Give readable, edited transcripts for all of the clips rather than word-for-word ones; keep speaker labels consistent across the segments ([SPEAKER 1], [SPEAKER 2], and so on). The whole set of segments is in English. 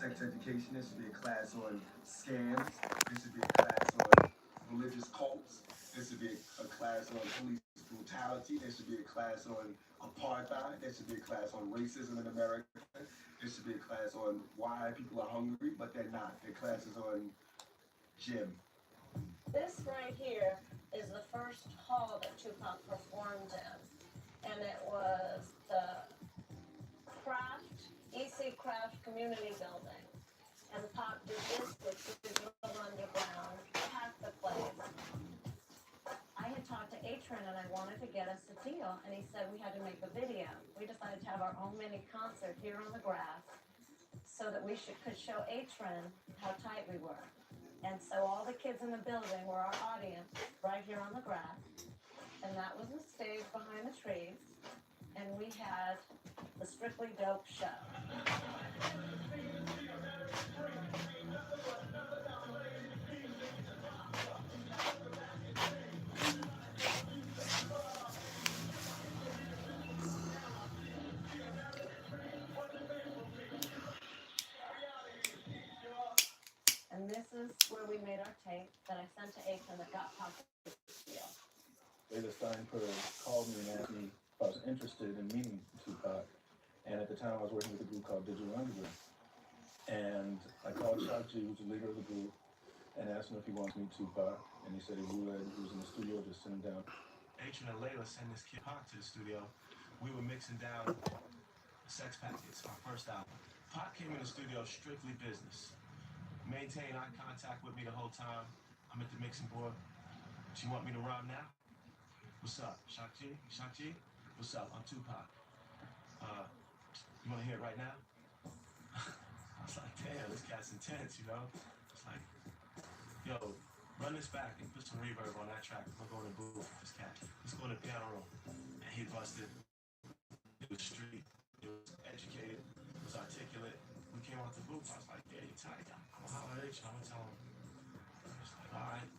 [SPEAKER 1] sex education. There should be a class on scams. There should be a class on religious cults. There should be a class on police brutality. There should be a class on apartheid. There should be a class on racism in America. There should be a class on why people are hungry, but they're not. Their classes on gym.
[SPEAKER 2] This right here is the first hall that Tupac performed in, and it was the EC Craft Community Building. And Pac did this with Digital Underground, packed the place. I had talked to Atron and I wanted to get us a deal, and he said we had to make a video. We decided to have our own mini concert here on the grass so that we could show Atron how tight we were. And so all the kids in the building were our audience right here on the grass. And that was the stage behind the trees. And we had the Strictly Dope show. And this is where we made our tape that I sent to Aiken that got popular.
[SPEAKER 3] They just called me and asked me if I was interested in meeting Tupac. And at the time I was working with a group called Digital Underground. And I called Shaka, who was the leader of the group, and asked him if he wanted to meet Tupac. And he said he would. He was in the studio just sitting down.
[SPEAKER 4] Atron and Layla sent this kid Pac to the studio. We were mixing down Sex Packets, our first album. Pac came in the studio strictly business. Maintained eye contact with me the whole time. I'm at the mixing board. Do you want me to rhyme now? What's up, Shaka? Shaka? What's up? I'm Tupac. You want to hear it right now? I was like, damn, this cat's intense, you know? It's like, yo, run this back and put some reverb on that track. I'm going to go in the booth with this cat. Let's go in the piano room. And he busted. It was street. It was educated. It was articulate. We came out the booth. I was like, yeah, you tight. I'm going to holler at you. I'm going to tell him. I was like, all right.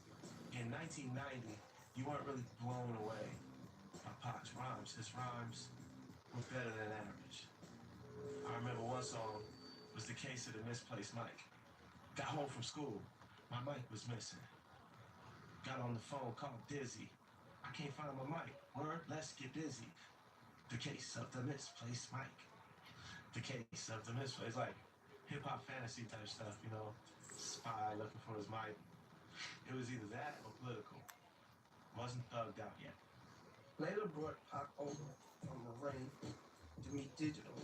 [SPEAKER 4] In 1990, you weren't really blown away by Pac's rhymes. His rhymes were better than average. I remember one song was The Case of the Misplaced Mic. Got home from school. My mic was missing. Got on the phone, called Dizzy. I can't find my mic. Word, let's get busy. The case of the misplaced mic. The case of the misplaced, like hip-hop fantasy type stuff, you know. Spy looking for his mic. It was either that or political. Wasn't thugged out yet.
[SPEAKER 5] Layla brought Pac over from the ring to meet Digital,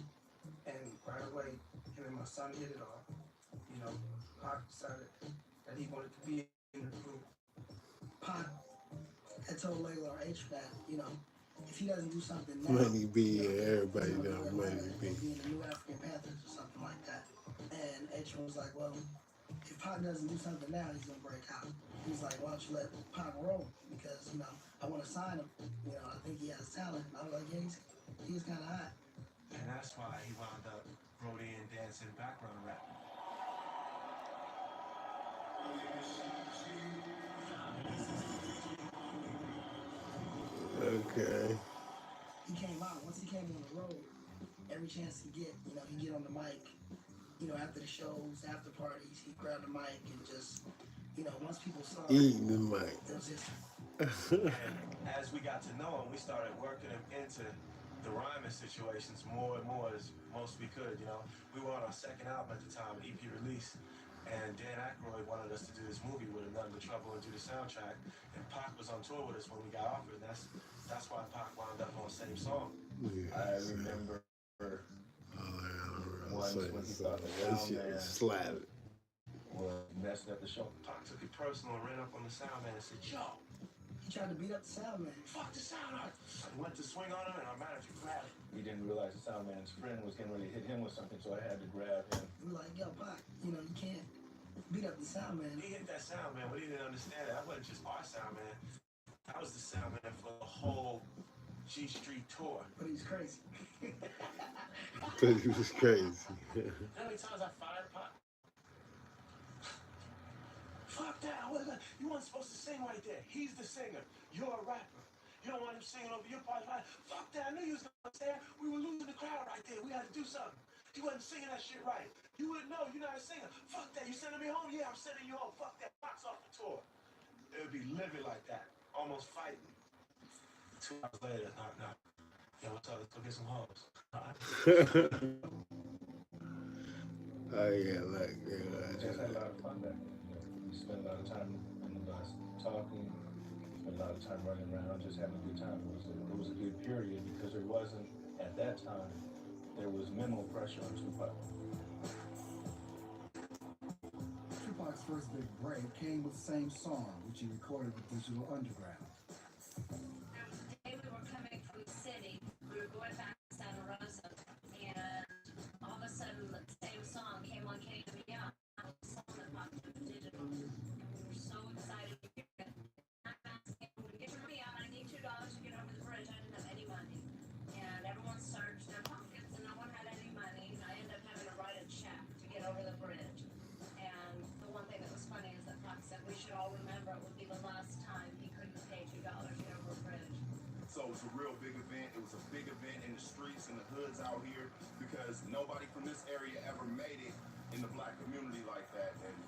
[SPEAKER 5] and right away, him and my son hit it off. You know, Pac decided that he wanted to be in the group. Pac had told Layla or HVAC, you know, if he doesn't do something now,
[SPEAKER 6] Money B, everybody know Money B.
[SPEAKER 5] Be in the New African Panthers or something like that. And H1 was like, well, if Pac doesn't do something now, he's gonna break out. He's like, why don't you let Pac roll? Because, you know, I want to sign him. You know, I think he has talent. And I was like, yeah, he's kind of hot.
[SPEAKER 4] And that's why he wound up Brody and dancing background rap.
[SPEAKER 6] Okay.
[SPEAKER 5] He came out. Once he came on the road, every chance he get, you know, he get on the mic. You know, after the shows, after parties, he'd grab the mic and just, you know, once people saw
[SPEAKER 6] Eating the mic.
[SPEAKER 5] it was just...
[SPEAKER 4] And as we got to know him, we started working him into the rhyming situations more and more as most we could, you know. We were on our second album at the time, an EP release, and Dan Aykroyd wanted us to do this movie with him, Nothing But Trouble, and do the soundtrack. And Pac was on tour with us when we got offered, and that's why Pac wound up on the same song.
[SPEAKER 3] Yeah. I remember once when he thought the
[SPEAKER 6] that
[SPEAKER 3] sound
[SPEAKER 6] shit
[SPEAKER 3] man
[SPEAKER 6] slapped.
[SPEAKER 3] was messing up the show.
[SPEAKER 4] Pac took it personal and ran up on the sound man and said, yo,
[SPEAKER 5] He tried to beat up the sound man.
[SPEAKER 4] fuck the sound man. I went to swing on him, and our manager grabbed him.
[SPEAKER 3] He didn't realize the sound man's friend was getting ready to hit him with something, so I had to grab him.
[SPEAKER 5] We were like, yo, Pac, you know, you can't beat up the sound man.
[SPEAKER 4] He hit that sound man, but he didn't understand it. That wasn't just our sound man. That was the sound man for the whole G Street tour.
[SPEAKER 5] But he was crazy.
[SPEAKER 6] Because he was crazy.
[SPEAKER 4] How many times I fired Pac? Fuck that. You weren't supposed to sing right there. He's the singer. You're a rapper. You don't want him singing over your part. Fuck that. I knew you was going to stand. We were losing the crowd right there. We had to do something. You wasn't singing that shit right. You wouldn't know. You're not a singer. Fuck that. You sending me home? Yeah, I'm sending you home. Fuck that. Box off the tour. It would be living like that, almost fighting. 2 hours later, knock, knock. Yo, what's up? Let's go get some hoes.
[SPEAKER 6] Oh yeah, look,
[SPEAKER 3] Just had a lot of fun back then. We spent a lot of time in the bus talking, spent a lot of time running around, just having a good time. It was a good period because there wasn't, at that time, there was minimal pressure on Tupac.
[SPEAKER 7] Tupac's first big break came with the same song, which he recorded with Digital Underground.
[SPEAKER 2] There was a day we were coming from the city. We were going back to Santa Rosa, and all of a sudden the same song came on KUMI. The song that popped up digital. We were so excited to hear it. I'm asking, get your money out. I need $2 to get over the bridge. I didn't have any money. And everyone searched their pockets, and no one had any money. I ended up having to write a check to get over the bridge. And the one thing that was funny is that Pop said we should all remember it would be the last time he couldn't pay $2 to get over a bridge.
[SPEAKER 1] So it was a real big event. It was a big event in the streets and the hoods out here because nobody from this area ever made it in the black community like that. And,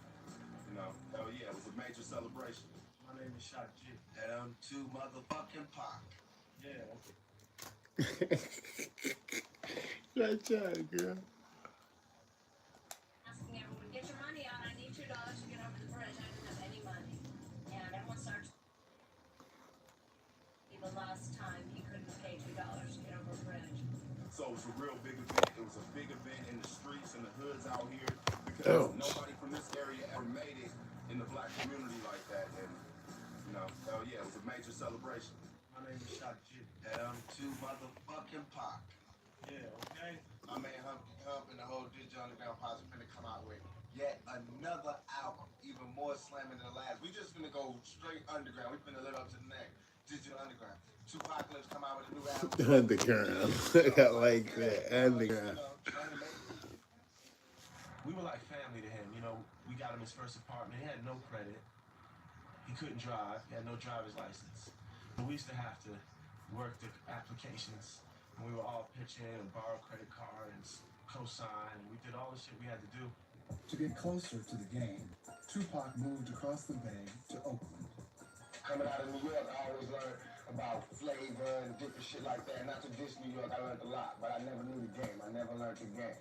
[SPEAKER 1] you know, hell yeah, it was a major celebration.
[SPEAKER 4] My name is SHAKA.
[SPEAKER 5] And I'm too motherfucking Pac.
[SPEAKER 4] Yeah, okay.
[SPEAKER 6] Good job, girl.
[SPEAKER 2] Asking everyone, get your money out. I need $2 to get over the bridge. I didn't have any money. And everyone starts. The last time he couldn't pay $2 to get over a bridge.
[SPEAKER 1] So it was a real big event. It was a big event in the streets and the hoods out here because nobody from this area ever made it in the black community like that. And, you know, hell yeah, it was a major celebration.
[SPEAKER 4] My name is SHAKA.
[SPEAKER 5] And I'm too motherfucking Pac.
[SPEAKER 4] Yeah, okay.
[SPEAKER 5] My man Hump and the whole Digital Underground posse finna come out with yet another album, even more slamming than the last. We just finna go straight underground. We finna live up to the name. Digital Underground. Tupacalypse come out with a new album.
[SPEAKER 6] Underground. I like that. Underground.
[SPEAKER 4] We were like family to him. You know, we got him his first apartment. He had no credit. He couldn't drive. He had no driver's license. But we used to have to work the applications. And we would all pitch in and borrow credit cards, co-sign, and we did all the shit we had to do.
[SPEAKER 7] To get closer to the game, Tupac moved across the bay to Oakland.
[SPEAKER 1] Coming out of New York, I always learned about flavor and different shit like that. Not to diss New York, I learned a lot, but I never knew the game. I never learned the game.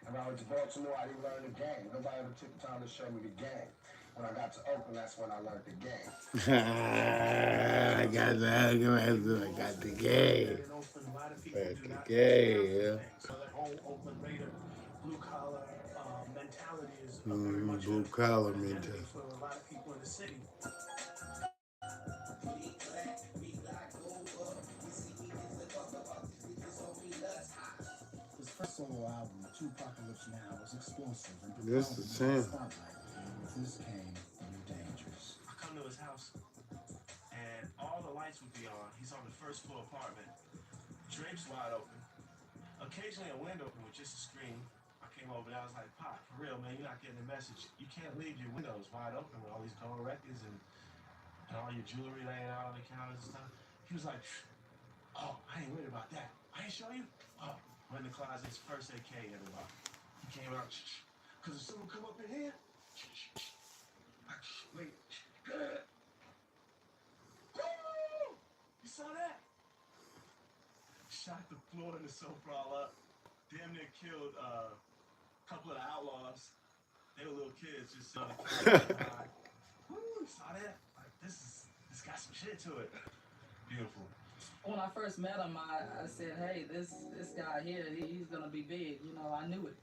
[SPEAKER 1] And when I went to Baltimore, I didn't learn the game. Nobody ever took the time to show me the game. When I got to Oakland, that's when I learned the game.
[SPEAKER 6] I got the argument. I got the game. Got the game, yeah.
[SPEAKER 8] So that whole Oakland Raider blue collar mentality is very much
[SPEAKER 6] Blue collar
[SPEAKER 8] an identity
[SPEAKER 6] mentality.
[SPEAKER 8] for a lot of people in the city.
[SPEAKER 7] His first solo album, Tupacalypse Now, was explosive and
[SPEAKER 6] This
[SPEAKER 7] propelled
[SPEAKER 6] is
[SPEAKER 7] him to the
[SPEAKER 6] him.
[SPEAKER 7] spotlight. With this came New Dangerous.
[SPEAKER 4] I come to his house, and all the lights would be on. He's on the first floor apartment. Drapes wide open. Occasionally a window open with just a screen. I came over there, I was like, Pop, for real, man, you're not getting the message. You can't leave your windows wide open with all these gold records and all your jewelry laying out on the counters and stuff. He was like, oh, I ain't worried about that. I ain't show you? Oh, went in the closet's first AK, everybody. He came out, because if someone come up in here, wait, good. Woo! You saw that? Shot the floor and the sofa all up. Damn near killed a couple of the outlaws. They were little kids just on the couch. Woo! You saw that? Like this got some shit to it. Beautiful.
[SPEAKER 9] When I first met him, I said, hey, this guy here, he's gonna be big. You know, I knew it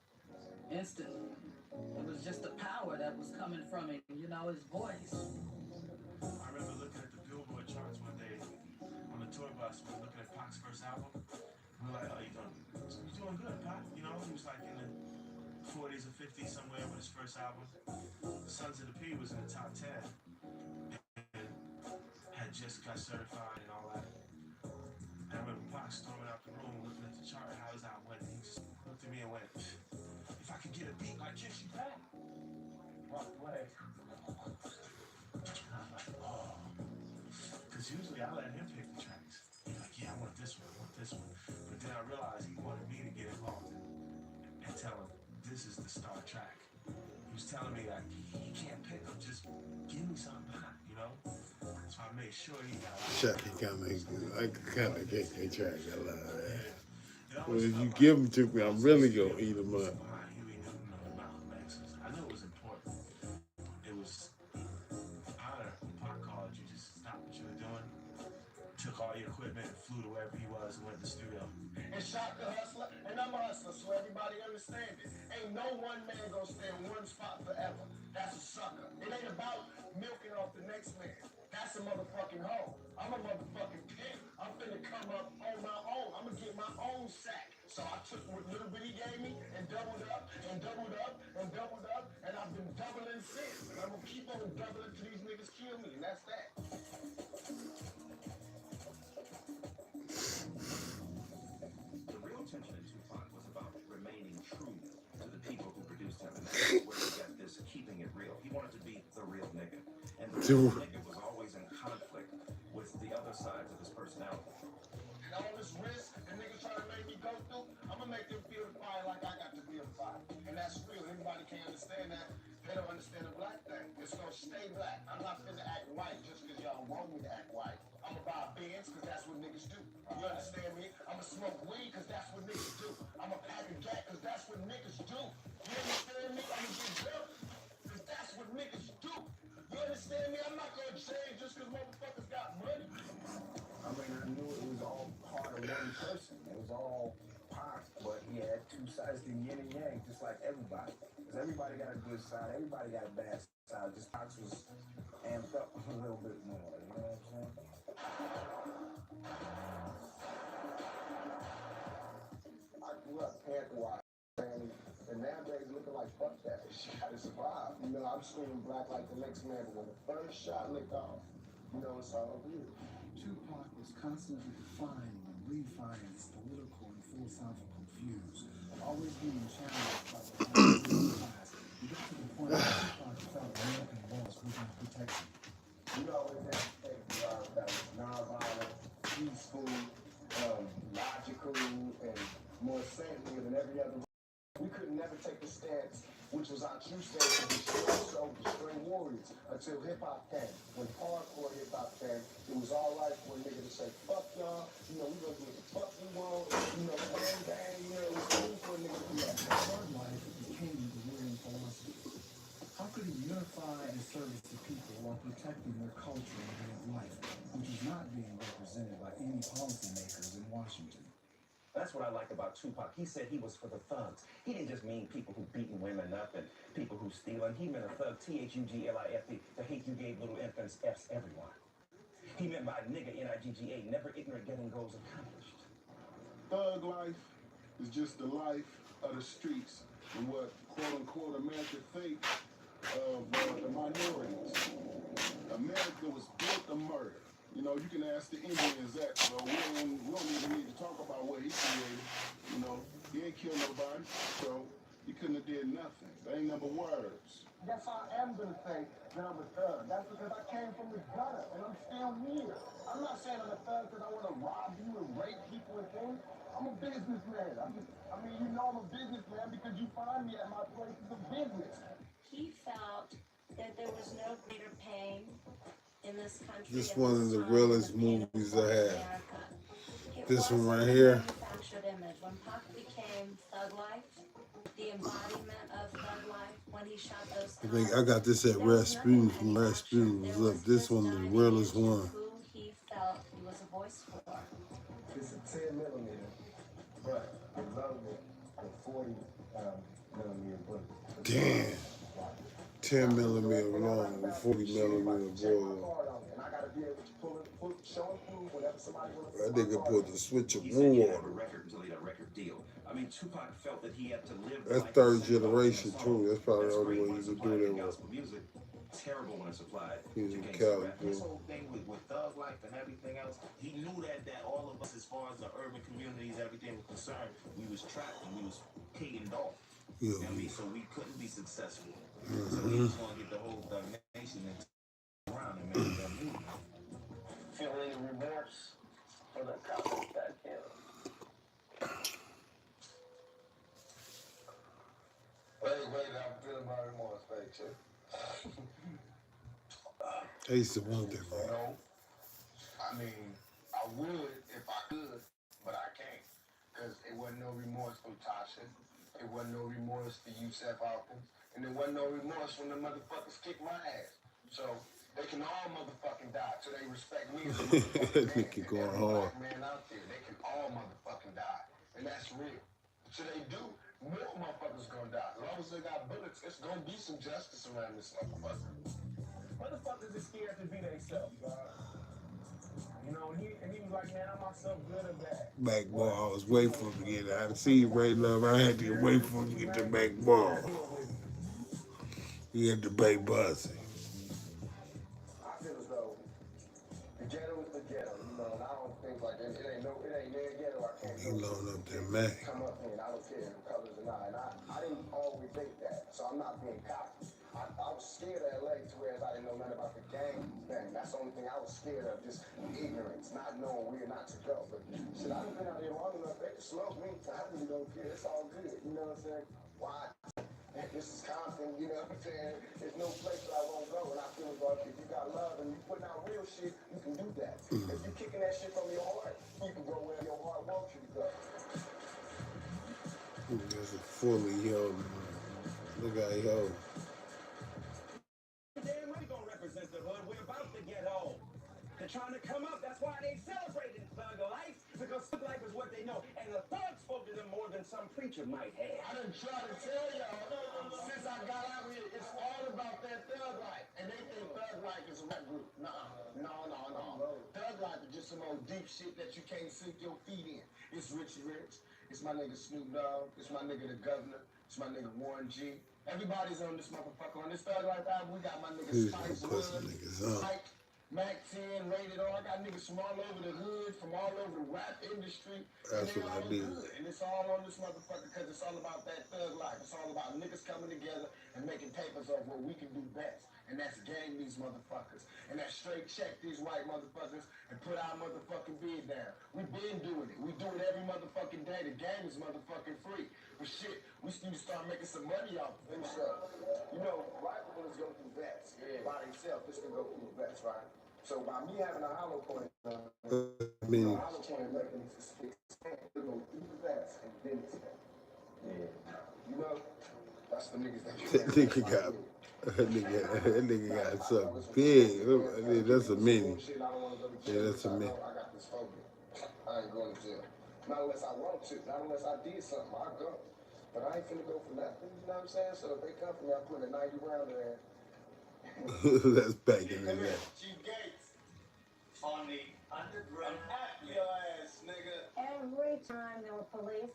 [SPEAKER 9] instantly. It was just the power that was coming from him, you know, his voice.
[SPEAKER 4] I remember looking at the Billboard charts one day on the tour bus. We were looking at Pac's first album. We were like, oh, you're doing good, Pac. You know, he was like in the 40s or 50s somewhere with his first album. Sons of the P was in the top 10. And had just got certified and all that. And I remember Pac storming out the room looking at the chart, how his album went. And he just looked at me and went, if I could get a beat like Kiss You Back. Walked away. And I was like, oh. Because usually I let him pick the tracks. He's like, yeah, I want this one, I want this one. But then I realized he wanted me to get involved and tell him this is the star track. He was telling me that he can't pick up, just give me something hot, you know? So I made sure he got
[SPEAKER 6] Shaka kind of get the track. I love that.
[SPEAKER 4] it.
[SPEAKER 6] Well,
[SPEAKER 4] Always
[SPEAKER 6] if
[SPEAKER 4] felt
[SPEAKER 6] you
[SPEAKER 4] like
[SPEAKER 6] give them to me, I'm really gonna eat them up.
[SPEAKER 4] behind Huey Newton or Malcolm X. I knew it was important. It was an honor. Pac called you, just stopped what you were doing, took all your equipment and flew to wherever he was and went to the studio.
[SPEAKER 1] And SHAKA hustler, and I'm a hustler, so everybody understand it. Ain't no one man gonna stay in one spot forever. That's a sucker. It ain't about milking off the next man. That's a motherfucking hoe. I'm a motherfucking pimp. I'm finna come up on my own. I'm gonna get my own sack. So I took what little bit he gave me and doubled up and doubled up and doubled up, and I've been doubling since. And I'm gonna keep on doubling till these niggas kill me, and that's that.
[SPEAKER 10] The real tension in Tupac was about remaining true to the people who produced him. And that's where he got this keeping it real. He wanted to be the real nigga. And the real nigga was always in conflict with the other sides of his personality.
[SPEAKER 1] And all this risk and niggas trying to make me go through, I'm gonna make them feel the fire like I got to feel the fire. And that's real. Anybody can't understand that. They don't understand the black thing. It's gonna stay black. I'm not finna act white just because y'all want me to act white. I'm gonna buy Benz because that's what niggas do. You understand me? I'm gonna smoke weed because that's what niggas do. I'm gonna pack a gat because that's what niggas do. You understand me? I'm gonna get drunk because that's what niggas do. You understand me? I'm not gonna change just because motherfuckers got money.
[SPEAKER 5] I mean, I knew it was all part of one person. It was all Pac, but he had two sides, the yin and yang, just like everybody. Because everybody got a good side, everybody got a bad side. Just Pac was amped up a little bit more. You know what I'm saying?
[SPEAKER 1] I grew up panther-wise, and nowadays looking like fuck that. She gotta survive. You know, I'm screaming black like the next man, but when the first shot licked off, you know, it's all good.
[SPEAKER 7] Tupac was constantly defining and redefining his political and philosophical views, always being challenged by the class. He got to the point where Tupac felt American laws wouldn't protect him.
[SPEAKER 1] We always had to take that was non-violent, peaceful, logical, and more saintly than every other. We could never take the stance, which was our true stance, to destroy ourselves, destroy warriors, until hip-hop came. When hardcore hip-hop came, it was all right for a nigga to say, fuck y'all, you know, we gonna do what the fuck we want, you know, bang, bang, you know, it was cool for a nigga to do that.
[SPEAKER 7] Hard life became the ruling philosophy. How could he unify and service the people while protecting their culture and way of life, which is not being represented by any policymakers in Washington?
[SPEAKER 10] That's what I like about Tupac. He said he was for the thugs. He didn't just mean people who beating women up and people who stealing. He meant a thug, T-H-U-G-L-I-F-E, the hate you gave little infants, F's everyone. He meant by nigga, N-I-G-G-A, never ignorant getting goals accomplished.
[SPEAKER 1] Thug life is just the life of the streets and what quote-unquote America think of the minorities. America was built to murder. You know, you can ask the Indians that, so we don't even need to talk about what he created. You know, he ain't killed nobody, so he couldn't have did nothing. They ain't number words. Yes, I am gonna say that I'm a thug. That's because I came from the gutter, and I'm still here. I'm not saying I'm a thug because I want to rob you and rape people and things. I'm a businessman. I mean, you know I'm a businessman because you find me at my places of business.
[SPEAKER 2] He felt that there was no greater pain in this country.
[SPEAKER 6] This
[SPEAKER 2] at
[SPEAKER 6] one
[SPEAKER 2] this
[SPEAKER 6] of the
[SPEAKER 2] time
[SPEAKER 6] realest
[SPEAKER 2] than the pain of
[SPEAKER 6] movies I
[SPEAKER 2] Black
[SPEAKER 6] have.
[SPEAKER 2] America. It
[SPEAKER 6] This one
[SPEAKER 2] wasn't
[SPEAKER 6] right
[SPEAKER 2] a
[SPEAKER 6] here.
[SPEAKER 2] manufactured image. When Pac became Thug Life, the embodiment of Thug Life, when he shot those
[SPEAKER 6] I think I
[SPEAKER 2] cops,
[SPEAKER 6] got this at
[SPEAKER 2] there was nothing
[SPEAKER 6] Rasputin from
[SPEAKER 2] manufactured.
[SPEAKER 6] Rasputin
[SPEAKER 2] There
[SPEAKER 6] was
[SPEAKER 2] was
[SPEAKER 6] up. This one the
[SPEAKER 2] diving
[SPEAKER 6] realest
[SPEAKER 2] into
[SPEAKER 6] one.
[SPEAKER 2] who he felt he was a voice for.
[SPEAKER 1] It's a 10 millimeter, but I love it the 40 millimeter bullet.
[SPEAKER 6] Damn. 10 millimeter long with 40 millimeter bullet.
[SPEAKER 1] And I gotta be able to pull it, show and prove whenever somebody wants to.
[SPEAKER 6] That nigga put the switch of
[SPEAKER 10] He said he had a
[SPEAKER 6] water.
[SPEAKER 10] record until he had a record deal. I mean, Tupac felt that he had to live the
[SPEAKER 6] That's
[SPEAKER 10] life
[SPEAKER 6] third
[SPEAKER 10] he said about in a
[SPEAKER 6] generation
[SPEAKER 10] song.
[SPEAKER 6] too. That's probably the
[SPEAKER 10] That's
[SPEAKER 6] only
[SPEAKER 10] great
[SPEAKER 6] way
[SPEAKER 10] when
[SPEAKER 6] you
[SPEAKER 10] it's
[SPEAKER 6] could
[SPEAKER 10] applied
[SPEAKER 6] do
[SPEAKER 10] to
[SPEAKER 6] that with.
[SPEAKER 10] gospel music. Terrible when it's applied
[SPEAKER 6] He's
[SPEAKER 10] to
[SPEAKER 6] in
[SPEAKER 10] gangster rap.
[SPEAKER 6] Cali,
[SPEAKER 10] His whole thing with Thug Life and everything else, he knew that all of us, as far as the urban communities, everything was concerned, we was trapped and we was paid off.
[SPEAKER 6] Yeah.
[SPEAKER 10] You know what I mean? So we couldn't be successful. So he was going to get the whole Thug Nation around and make that move.
[SPEAKER 5] Feel any remorse for the cops that killed?
[SPEAKER 1] it too.
[SPEAKER 6] I used to want that, man.
[SPEAKER 1] No, I mean, I would if I could, but I can't. Because it wasn't no remorse for Tasha. It wasn't no remorse for Yusef Hawkins. And there wasn't no remorse when the motherfuckers kicked my ass. So they can all motherfucking die. So they respect me as a motherfucking man.
[SPEAKER 6] Nigga going
[SPEAKER 1] Every
[SPEAKER 6] hard.
[SPEAKER 1] black man out there, they can all motherfucking die. And that's real. So they do. More motherfuckers gonna die. As long as they got bullets, it's gonna be some justice around this motherfucker.
[SPEAKER 10] Motherfuckers is scared to be themselves, dog. You know, and he was like, man, I'm myself good or bad.
[SPEAKER 6] Back ball. I was waiting for him to get it. I see Ray Love. I had to wait for him to get the back ball. He had the back bus.
[SPEAKER 1] I feel as though the ghetto is the ghetto, you know, and I don't think like it ain't their ghetto. I can't
[SPEAKER 6] He loaned up that Mac.
[SPEAKER 1] come up here and I don't care the colors or not. And I didn't always think that, so I'm not being cocky. I was scared of LA to whereas I didn't know nothing about the gang thing. That's the only thing I was scared of, just ignorance, not knowing where not to go. But shit, I've been out here long enough, they can smoke me. I really don't care. It's all good. You know what I'm saying? Why? This is Compton, you know what I'm saying? There's no place that I won't go. And I feel like if you got love and you putting out real shit, you can do that. If you're kicking that shit from your heart, you can go where your heart wants you to go.
[SPEAKER 6] That's a fully held. Look how he hold.
[SPEAKER 10] Damn right gonna represent the hood. We're about to get home. They're trying to come up. That's why they celebrated thug life, because thug life is what they know. And the thug spoke to them more than some preacher might have.
[SPEAKER 1] I done tried to tell y'all since I got out here, it's all about that thug life. And they think thug life is a rap group. No. Thug life is just some old deep shit that you can't sink your feet in. It's Richie Rich. It's my nigga Snoop Dogg. It's my nigga the Governor. It's my nigga Warren G. Everybody's on this motherfucker. On this Thug Life album, we got my nigga
[SPEAKER 6] Who's gonna
[SPEAKER 1] Spice
[SPEAKER 6] put some
[SPEAKER 1] Wood,
[SPEAKER 6] niggas on?
[SPEAKER 1] Mike, Mac 10, Rated R. I got niggas from all over the hood, from all over the rap industry.
[SPEAKER 6] That's
[SPEAKER 1] and they
[SPEAKER 6] what I
[SPEAKER 1] all
[SPEAKER 6] did.
[SPEAKER 1] good. And it's all on this motherfucker because it's all about that thug life. It's all about niggas coming together and making papers of what we can do best. And that's gang these motherfuckers. And that's straight check these white motherfuckers and put our motherfucking bid down. We been doing it. We do it every motherfucking day. The game is motherfucking free. But shit, we need to start making some money off of this stuff. You know, white people is going through vets. By themselves, this can go through the vets, right? So by me having a hollow point,
[SPEAKER 6] I mean,
[SPEAKER 1] hollow point making this expand, to go through the vets and then expand. Yeah. You know, that's the niggas that
[SPEAKER 6] that nigga got. That nigga got something big. I mean, that's a mini. Yeah, that's a mini.
[SPEAKER 1] I got this phobia. I ain't going to jail. Not unless I want to. Not unless I did something. I go. But I ain't finna go for nothing. You know what I'm saying? So if they come for me, I'm putting a 90 round in.
[SPEAKER 6] That's back in the day.
[SPEAKER 1] Chief Gates. On the underground. At your ass, nigga.
[SPEAKER 2] Every time there were police,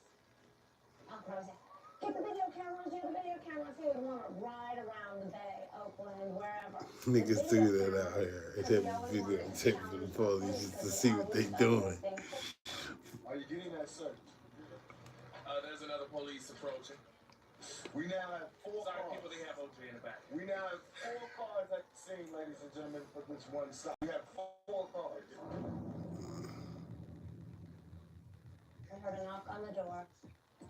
[SPEAKER 2] I'll close it. Get the video cameras, get the video cameras. He would want to ride around the bay, Oakland, wherever.
[SPEAKER 6] Niggas do that out here. They have a video tape for the police just to see what they doing.
[SPEAKER 1] Are you getting that search?
[SPEAKER 10] There's another police approaching.
[SPEAKER 1] We now have 4
[SPEAKER 10] Sorry,
[SPEAKER 1] cars.
[SPEAKER 10] people, they have OJ in the back.
[SPEAKER 1] We now have 4 cars at the scene, ladies and gentlemen, for this one side. We have 4 cars.
[SPEAKER 2] I heard a knock on the door,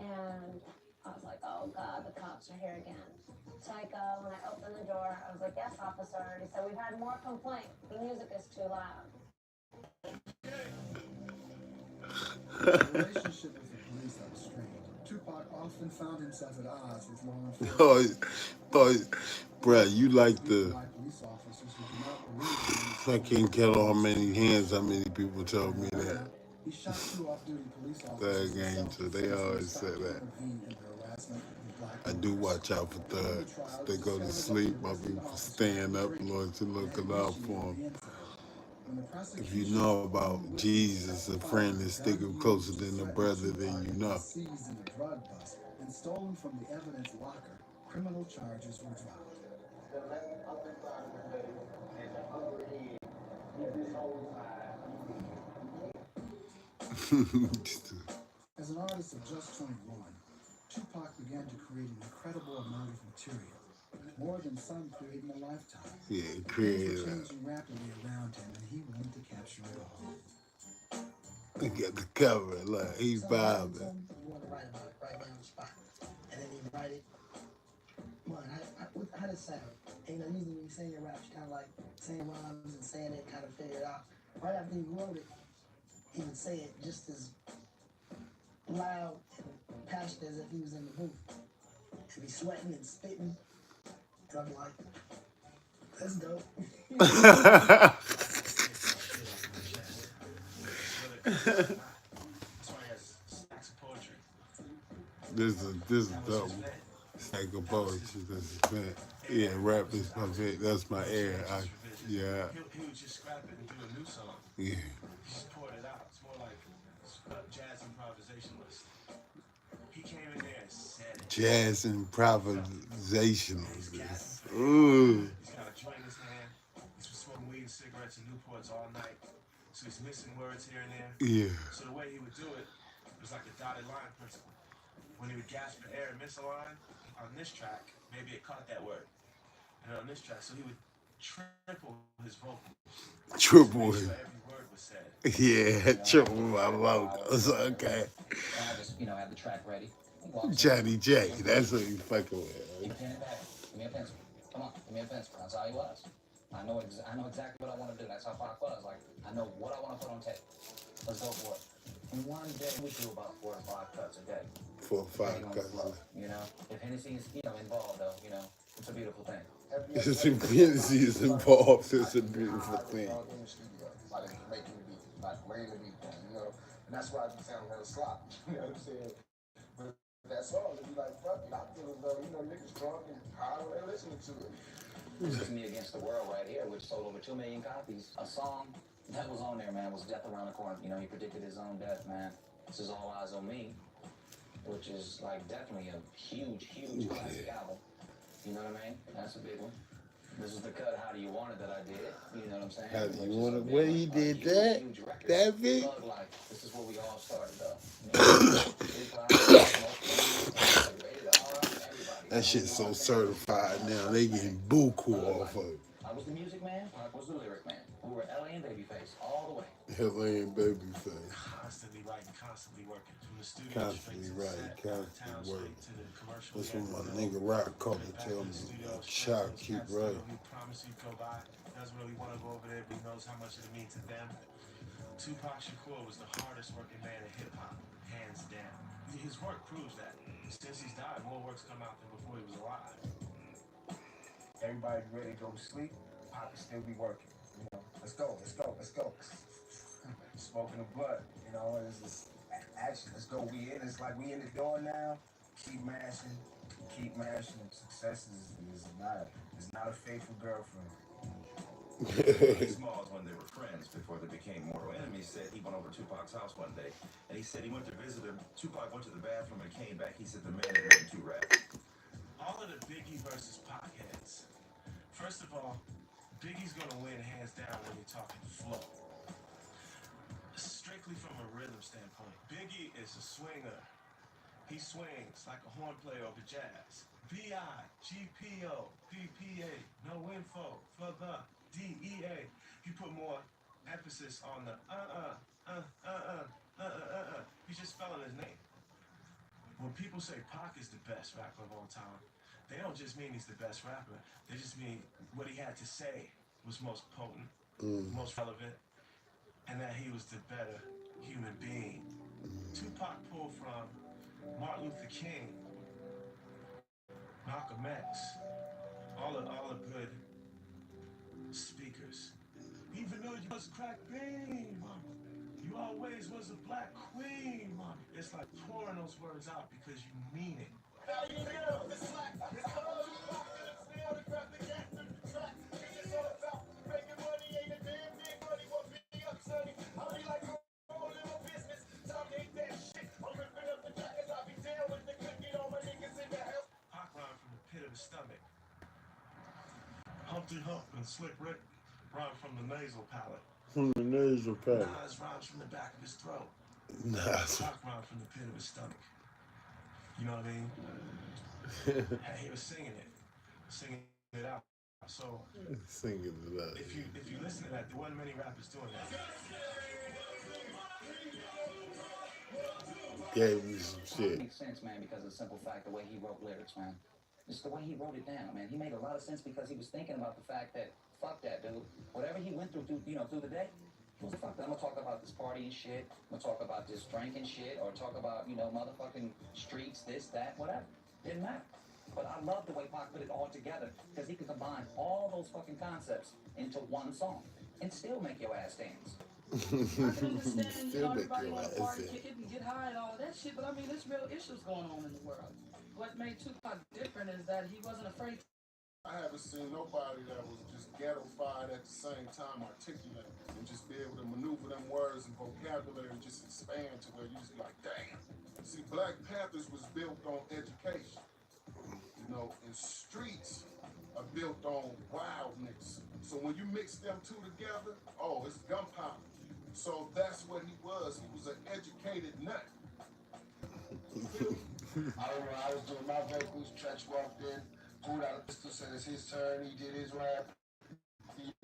[SPEAKER 2] and I was like, oh God, the cops are here again. So I go, when I opened the door, I was like, yes, officer. And he said, we've had more complaints. The music is too loud.
[SPEAKER 7] The relationship with the police that was strained. Tupac often found himself at odds with law enforcement.
[SPEAKER 6] Bruh, you like the.
[SPEAKER 7] Black police officers who do not believe in
[SPEAKER 6] I can't count how many hands, how many people told me that.
[SPEAKER 7] He shot 2 off-duty police
[SPEAKER 6] Thug
[SPEAKER 7] officers.
[SPEAKER 6] game, so they always say that. I do watch out for thugs. If they go to sleep, my people stand up, Lord, to look out for them. If you know about Jesus, a friend is sticking closer than a brother, then you know.
[SPEAKER 7] Seized in a drug bust and stolen from the evidence locker, criminal charges were dropped. As an artist of just 21, Tupac began to create an incredible amount of material, more than some create in a lifetime.
[SPEAKER 6] Yeah,
[SPEAKER 7] Things were
[SPEAKER 6] creative.
[SPEAKER 7] changing rapidly around him, and he wanted to capture it all.
[SPEAKER 6] Look at the cover, like he's vibing.
[SPEAKER 5] You want to write about it right now on the spot, and then you write it. Well, how does it sound? And usually when you sing your raps, you kind of like saying rhymes and saying it, kind of figure it out. Right after he wrote it, he would say it just as loud and passionate as if he was in the booth. He'd be sweating and spitting, and I'm like, that's dope.
[SPEAKER 6] This is dope. Like a poetry. This is man. Yeah, rap is my that's my air. Yeah.
[SPEAKER 4] He would just scrap it and do a new song.
[SPEAKER 6] Yeah.
[SPEAKER 4] He just poured it out. It's more like jazz improvisationalist. He came in there and said it.
[SPEAKER 6] Jazz improvisationalist.
[SPEAKER 4] He's
[SPEAKER 6] Ooh.
[SPEAKER 4] got a joint in his hand. He's been smoking weed and cigarettes and Newports all night. So he's missing words here and there.
[SPEAKER 6] Yeah.
[SPEAKER 4] So the way he would do it was like a dotted line principle. When he would gasp for air and miss a line, on this track, maybe it caught that word. And on this track, so he would triple his vocals.
[SPEAKER 6] Triple
[SPEAKER 4] Sure
[SPEAKER 6] it.
[SPEAKER 4] every word was said.
[SPEAKER 6] Yeah, triple my vocals. Okay.
[SPEAKER 11] And I just, have the track ready.
[SPEAKER 6] Johnny J. That's what you fucking with.
[SPEAKER 11] Give me a pen and pad. Give me a pencil. Come on, give me a pencil. That's how he was. I know exactly what I want to do. That's how Pac was. Like, I know what I want to put on tape. Let's go for it.
[SPEAKER 10] In one day, we do about 4 to 5 cuts a day.
[SPEAKER 6] 4 or 5 cuts.
[SPEAKER 11] If Hennessy is, involved, though, it's a beautiful thing.
[SPEAKER 6] It's a Hennessy is involved. It's a beautiful thing.
[SPEAKER 1] Like making the beat, like laying the beat down, and that's why I be sounding real sloppy. You know what I'm saying? But that's all. It'd be like, fuck it. I feel as though, niggas drunk and high when they're listening to it.
[SPEAKER 11] This is Me Against the World right here, which sold over 2 million copies. A song that was on there, man, was Death Around the Corner. He predicted his own death, man. This is All Eyes on Me, which is like definitely a huge, huge classic album. You know what I mean? That's a big one. This is the cut, How Do You Want It, that I did. You know what I'm saying?
[SPEAKER 6] How do you want it? Where he did that? That big?
[SPEAKER 11] This is where we all started, though.
[SPEAKER 6] That shit's so certified now. They getting buku off of it.
[SPEAKER 11] I was the music man, Pac was the lyric man. We were LA and Babyface all the way.
[SPEAKER 6] LA and Babyface.
[SPEAKER 4] Constantly writing, constantly working. From the studio
[SPEAKER 6] Constantly
[SPEAKER 4] straight to the
[SPEAKER 6] writing,
[SPEAKER 4] set,
[SPEAKER 6] constantly
[SPEAKER 4] town
[SPEAKER 6] working.
[SPEAKER 4] straight to the commercial.
[SPEAKER 6] That's when my nigga Rock called to tell me, Shock, keep writing.
[SPEAKER 4] He promised he'd go by. Doesn't really want to go over there, but he knows how much it means to them. Tupac Shakur was the hardest working man in hip hop, hands down. His work proves that. Since he's died, more work's come out than before he was alive.
[SPEAKER 1] Everybody ready to go to sleep. Pac will still be working. Let's go. Smoking the blood. It's just action. Let's go. We in. It's like we in the door now. Keep mashing. Success is not a faithful girlfriend.
[SPEAKER 10] Smalls, when they were friends before they became mortal enemies, said he went over to Tupac's house one day, and he said he went to visit him. Tupac went to the bathroom and came back. He said the man had written 2 raps.
[SPEAKER 4] All of the Biggie versus Pac heads. First of all, Biggie's gonna win hands down when you're talking flow. Strictly from a rhythm standpoint, Biggie is a swinger. He swings like a horn player over jazz. B-I-G-P-O, P-P-A, no info for the D-E-A. You put more emphasis on the He's just spelling his name. When people say Pac is the best rapper of all time, they don't just mean he's the best rapper. They just mean what he had to say was most potent, most relevant, and that he was the better human being. Tupac pulled from Martin Luther King, Malcolm X, all the good speakers. Even though you was a crack bean, mama, you always was a black queen, mama. It's like pouring those words out because you mean it. Stomach. Humpty Hump and Slick Rick rhyme from the nasal palate.
[SPEAKER 6] From the nasal palate.
[SPEAKER 4] Nas rhymes from the back of his throat.
[SPEAKER 6] Nas.
[SPEAKER 4] Pac rhymes from the pit of his stomach. You know what I mean? And he was singing it out. So
[SPEAKER 6] singing it out.
[SPEAKER 4] If you listen to that, there wasn't many rappers doing that.
[SPEAKER 6] Gave me some shit.
[SPEAKER 11] It makes sense, man, because of the simple fact the way he wrote lyrics, man. It's the way he wrote it down, man. He made a lot of sense because he was thinking about the fact that, fuck that, dude. Whatever he went through the day, he was fuck that. I'm gonna talk about this party and shit. I'm gonna talk about this drinking shit, or talk about, motherfucking streets, this, that, whatever. Didn't matter. But I love the way Pac put it all together because he could combine all those fucking concepts into one song and still make your ass dance.
[SPEAKER 9] I can understand,
[SPEAKER 6] Still make
[SPEAKER 9] everybody
[SPEAKER 6] your
[SPEAKER 9] want to
[SPEAKER 6] ass
[SPEAKER 9] party,
[SPEAKER 6] dance.
[SPEAKER 9] kick it, and get high and all of that shit, but I mean, there's real issues going on in the world. What made Tupac different is that he wasn't afraid to.
[SPEAKER 12] I haven't seen nobody that was just ghetto-fied at the same time articulate and just be able to maneuver them words and vocabulary and just expand to where you just be like, damn. See, Black Panthers was built on education, and streets are built on wildness. So when you mix them two together, oh, it's gunpowder. So that's what he was. He was an educated nut.
[SPEAKER 1] I was doing my vocals, Tretch walked in, pulled out a pistol, said it's his turn, he did his rap.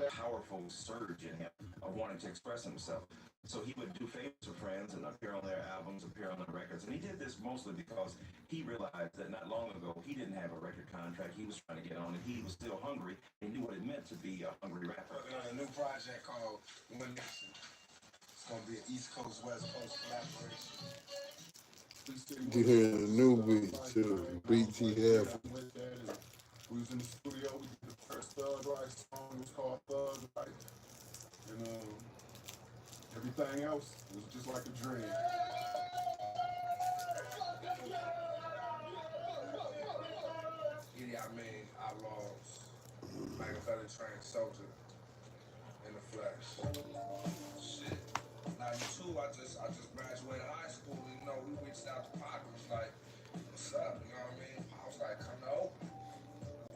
[SPEAKER 10] Powerful surge in him of wanting to express himself. So he would do favors for friends and appear on their albums, appear on their records. And he did this mostly because he realized that not long ago he didn't have a record contract. He was trying to get on it. He was still hungry. He knew what it meant to be a hungry rapper.
[SPEAKER 1] A new project called One Nation. It's going to be an East Coast, West Coast collaboration.
[SPEAKER 6] You hear the new beat too, BTF.
[SPEAKER 12] We was in the studio, we did the first Thug Life song, it was called Thug Life. Everything else was just like a dream.
[SPEAKER 1] Outlaws, Machiavelli trained soldier in the flesh. Shit. 92, I just graduated high school, we reached out to Pac and was like, what's up, you know what I mean? I was like, come to Oakland.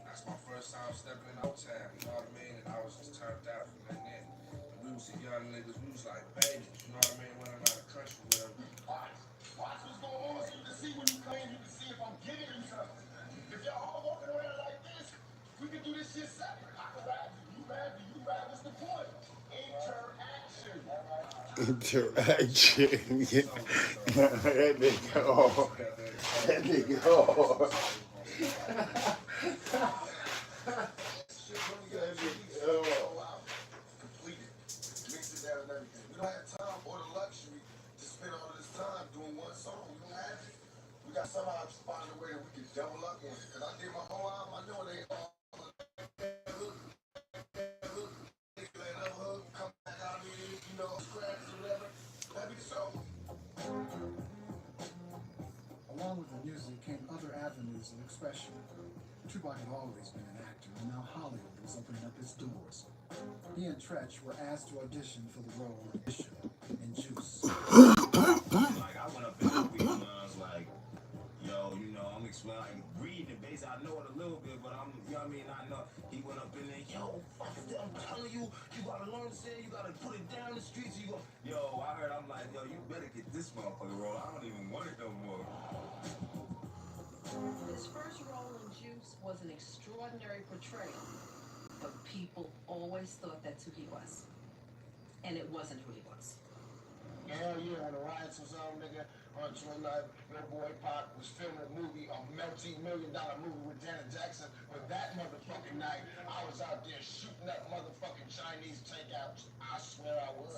[SPEAKER 1] That's my first time stepping in O-Town, you know what I mean? And I was just turned out from then. And we was the young niggas, we was like babies, you know what I mean? Went around the country with them. Watch what's going on so you can see when you come in, you can see if I'm giving you something. If y'all all walking around like this, we can do this shit separate. I can rap, you rap, what's the point? Interaction.
[SPEAKER 6] Interaction. That nigga hard. That nigga hard.
[SPEAKER 1] Completed. Mix it down and everything. We don't have time or the luxury to spend all of this time doing one song. We don't have it. We got somehow to find a way that we can double up on it. Because I did my whole album, I know they all come back out here, scratch or whatever. That'd be the song.
[SPEAKER 7] Along with the music came other avenues of expression. Tupac had always been an actor, and now Hollywood was opening up its doors. He and Tretch were asked to audition for the role of Bishop in Juice.
[SPEAKER 10] Like, I went up in the movie and I was like, yo, I'm explaining, reading, basically, I know it a little bit, but I'm, you know what I mean? I know, he went up in there, yo, I'm telling you, you gotta learn to say, you gotta put it down the streets, yo, I heard, I'm like, yo, you better get this motherfucker role, I don't even want it no more.
[SPEAKER 9] His first role in Juice was an extraordinary portrayal, but people always thought that's who he was. And it wasn't who he was.
[SPEAKER 1] Hell yeah, on the riots or something, nigga. On 29, your boy Pac was filming a movie, a multi-million-dollar movie with Janet Jackson. But that motherfucking night, I was out there shooting up motherfucking Chinese takeouts. I swear I was.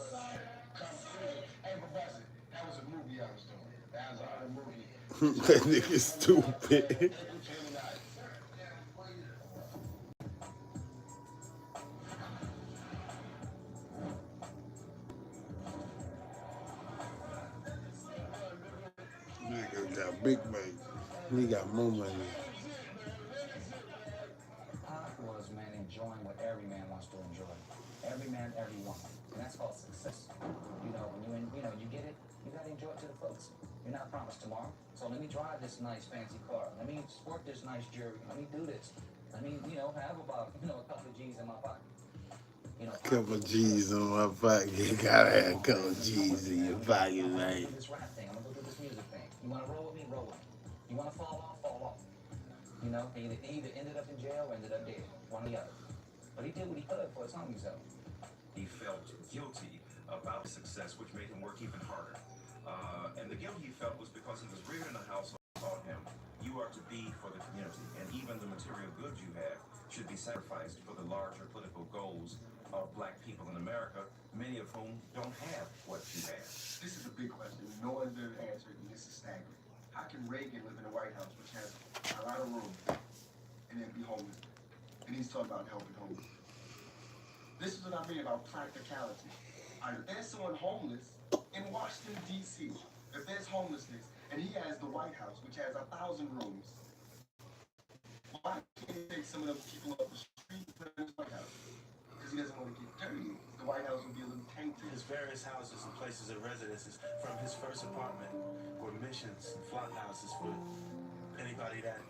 [SPEAKER 1] Come through. Hey, but Buzzin', that was a movie I was doing. That was a movie.
[SPEAKER 6] That nigga stupid. Nigga got big money. He got more money.
[SPEAKER 11] Pac was, man, enjoying what every man wants to enjoy. Every man, every woman. And that's called success. When you get it, you gotta enjoy it to the fullest. You're not promised tomorrow. So let me drive this nice fancy car. Let me sport this nice jewelry. Let me do this. Let me, have about, a couple of G's in my pocket.
[SPEAKER 6] Couple G's in my pocket. You gotta have a couple G's in your pocket, man.
[SPEAKER 11] This rap thing. I'm gonna go do this music thing. You wanna roll with me? Roll with me. You wanna fall off? Fall off. He either ended up in jail or ended up dead. One or the other. But he did what he could for his homies though.
[SPEAKER 10] He felt guilty about success, which made him work even harder. And the guilt he felt was because he was reared in a household on him. You are to be for the community, and even the material goods you have should be sacrificed for the larger political goals of black people in America, many of whom don't have what you have.
[SPEAKER 1] This is a big question. No one's been answered, and this is staggering. How can Reagan live in the White House, which has a lot of room, and then be homeless? And he's talking about helping homeless. This is what I mean about practicality. If there's someone homeless in Washington, D.C., if there's homelessness, and he has the White House, which has 1,000 rooms, why can't he take some of those people off the street and put them in his White House? Because he doesn't want to get dirty. The White House would be a little tainted.
[SPEAKER 4] His various houses and places of residences, from his first apartment, were missions and flop houses for anybody that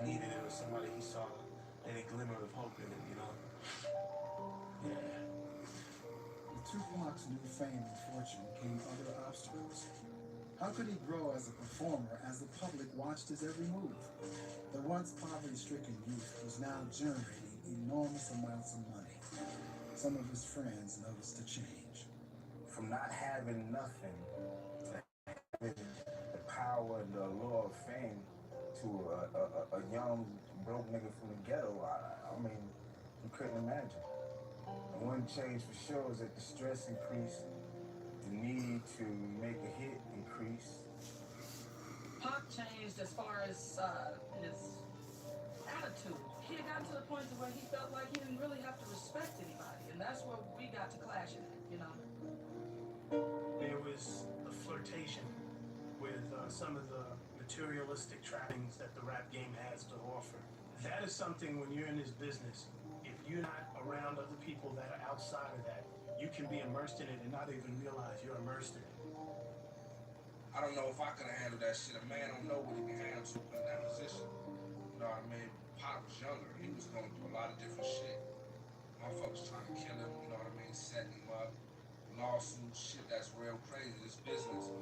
[SPEAKER 4] needed it, or somebody he saw any glimmer of hope in it, you know? Yeah.
[SPEAKER 7] With Tupac's new fame and fortune came other obstacles. How could he grow as a performer as the public watched his every move? The once poverty-stricken youth was now generating enormous amounts of money. Some of his friends noticed a change.
[SPEAKER 13] From not having nothing to having the power and the allure of fame to a young broke nigga from the ghetto, I mean, you couldn't imagine. And one change for sure is that the stress increased, the need to make a hit increased.
[SPEAKER 9] Pac changed as far as his attitude. He had gotten to the point to where he felt like he didn't really have to respect anybody, and that's where we got to clashing at, you know.
[SPEAKER 8] There was a flirtation with some of the materialistic trappings that the rap game has to offer. That is something when you're in this business, if you're not around other people that are outside of that, you can be immersed in it and not even realize you're immersed in it.
[SPEAKER 14] I don't know if I could have handled that shit. A man don't know what he can handle in that position. You know what I mean? Pop was younger. He was going through a lot of different shit. Motherfuckers trying to kill him, you know what I mean? Setting him up. Lawsuits, shit that's real crazy. This business.